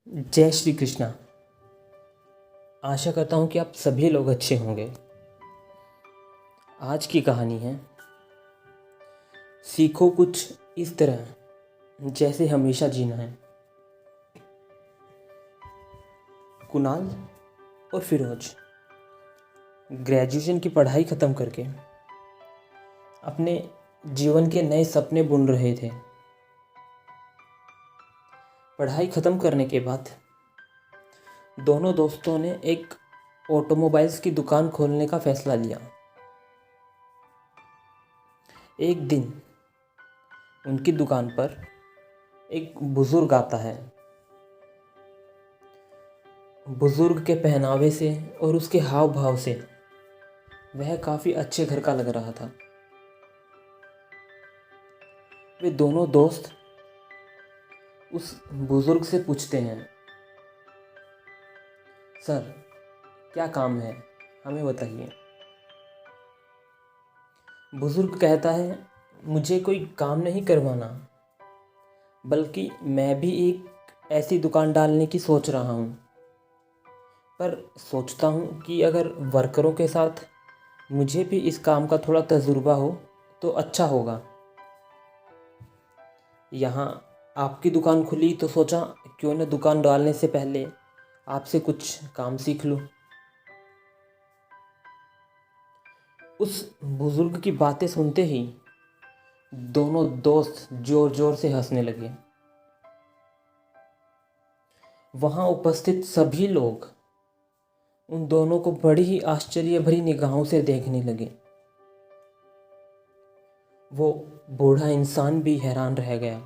जय श्री कृष्णा। आशा करता हूँ कि आप सभी लोग अच्छे होंगे। आज की कहानी है सीखो कुछ इस तरह जैसे हमेशा जीना है। कुणाल और फिरोज ग्रेजुएशन की पढ़ाई ख़त्म करके अपने जीवन के नए सपने बुन रहे थे। पढ़ाई ख़त्म करने के बाद दोनों दोस्तों ने एक ऑटोमोबाइल्स की दुकान खोलने का फैसला लिया। एक दिन उनकी दुकान पर एक बुज़ुर्ग आता है। बुज़ुर्ग के पहनावे से और उसके हाव भाव से वह काफ़ी अच्छे घर का लग रहा था। वे दोनों दोस्त उस बुज़ुर्ग से पूछते हैं, सर क्या काम है, हमें बताइए। बुज़ुर्ग कहता है, मुझे कोई काम नहीं करवाना, बल्कि मैं भी एक ऐसी दुकान डालने की सोच रहा हूँ। पर सोचता हूँ कि अगर वर्करों के साथ मुझे भी इस काम का थोड़ा तजुर्बा हो तो अच्छा होगा। यहाँ आपकी दुकान खुली तो सोचा क्यों न दुकान डालने से पहले आपसे कुछ काम सीख लूँ। उस बुज़ुर्ग की बातें सुनते ही दोनों दोस्त ज़ोर ज़ोर से हंसने लगे। वहाँ उपस्थित सभी लोग उन दोनों को बड़ी ही आश्चर्य भरी निगाहों से देखने लगे। वो बूढ़ा इंसान भी हैरान रह गया।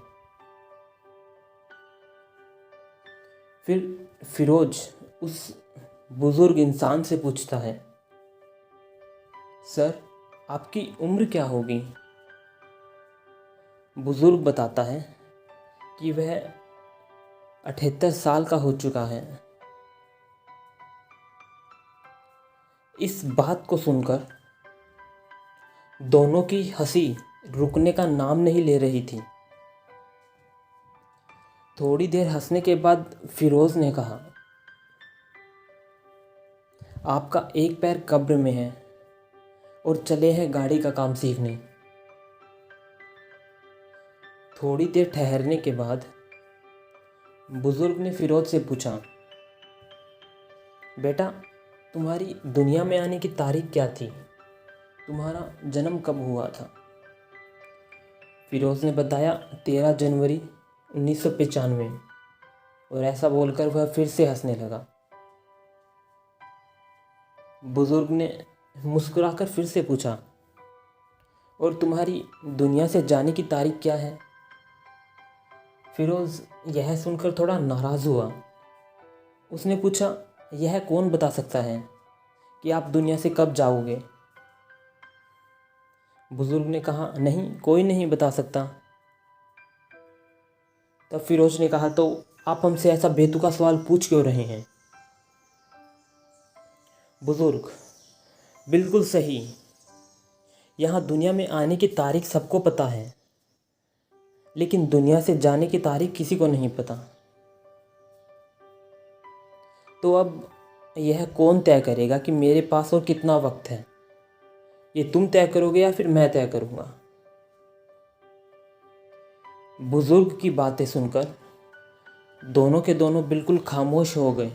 फिर फिरोज उस बुज़ुर्ग इंसान से पूछता है, सर आपकी उम्र क्या होगी? बुज़ुर्ग बताता है कि वह 78 साल का हो चुका है। इस बात को सुनकर दोनों की हंसी रुकने का नाम नहीं ले रही थी। थोड़ी देर हंसने के बाद फिरोज ने कहा, आपका एक पैर कब्र में है और चले हैं गाड़ी का काम सीखने। थोड़ी देर ठहरने के बाद बुज़ुर्ग ने फिरोज से पूछा, बेटा तुम्हारी दुनिया में आने की तारीख क्या थी? तुम्हारा जन्म कब हुआ था? फिरोज ने बताया 13 जनवरी 1995। और ऐसा बोलकर वह फिर से हंसने लगा। बुजुर्ग ने मुस्कुराकर फिर से पूछा, और तुम्हारी दुनिया से जाने की तारीख क्या है? फिरोज यह सुनकर थोड़ा नाराज़ हुआ। उसने पूछा, यह कौन बता सकता है कि आप दुनिया से कब जाओगे? बुजुर्ग ने कहा, नहीं कोई नहीं बता सकता। तब फिरोज ने कहा, तो आप हमसे ऐसा बेतुका सवाल पूछ क्यों रहे हैं? बुजुर्ग, बिल्कुल सही। यहाँ दुनिया में आने की तारीख सबको पता है, लेकिन दुनिया से जाने की तारीख किसी को नहीं पता। तो अब यह कौन तय करेगा कि मेरे पास और कितना वक्त है? ये तुम तय करोगे या फिर मैं तय करूँगा? बुजुर्ग की बातें सुनकर दोनों के दोनों बिल्कुल खामोश हो गए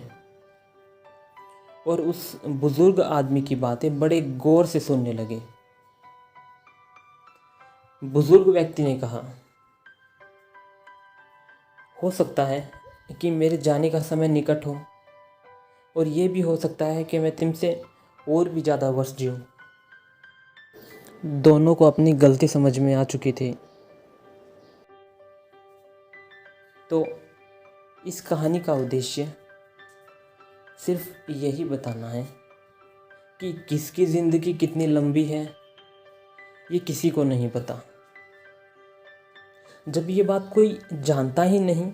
और उस बुजुर्ग आदमी की बातें बड़े गौर से सुनने लगे। बुजुर्ग व्यक्ति ने कहा, हो सकता है कि मेरे जाने का समय निकट हो, और ये भी हो सकता है कि मैं तुमसे और भी ज़्यादा वर्ष जीऊँ। दोनों को अपनी गलती समझ में आ चुकी थी। तो इस कहानी का उद्देश्य सिर्फ यही बताना है कि किसकी ज़िंदगी कितनी लंबी है ये किसी को नहीं पता। जब ये बात कोई जानता ही नहीं,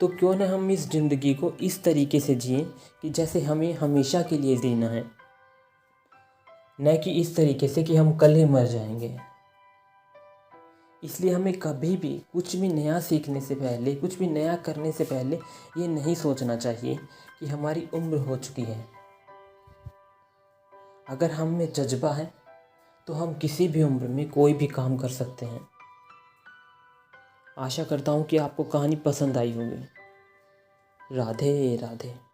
तो क्यों न हम इस ज़िंदगी को इस तरीके से जिएं कि जैसे हमें हमेशा के लिए जीना है, न कि इस तरीके से कि हम कल ही मर जाएंगे। इसलिए हमें कभी भी कुछ भी नया सीखने से पहले, कुछ भी नया करने से पहले ये नहीं सोचना चाहिए कि हमारी उम्र हो चुकी है। अगर हम में जज्बा है तो हम किसी भी उम्र में कोई भी काम कर सकते हैं। आशा करता हूँ कि आपको कहानी पसंद आई होगी। राधे राधे।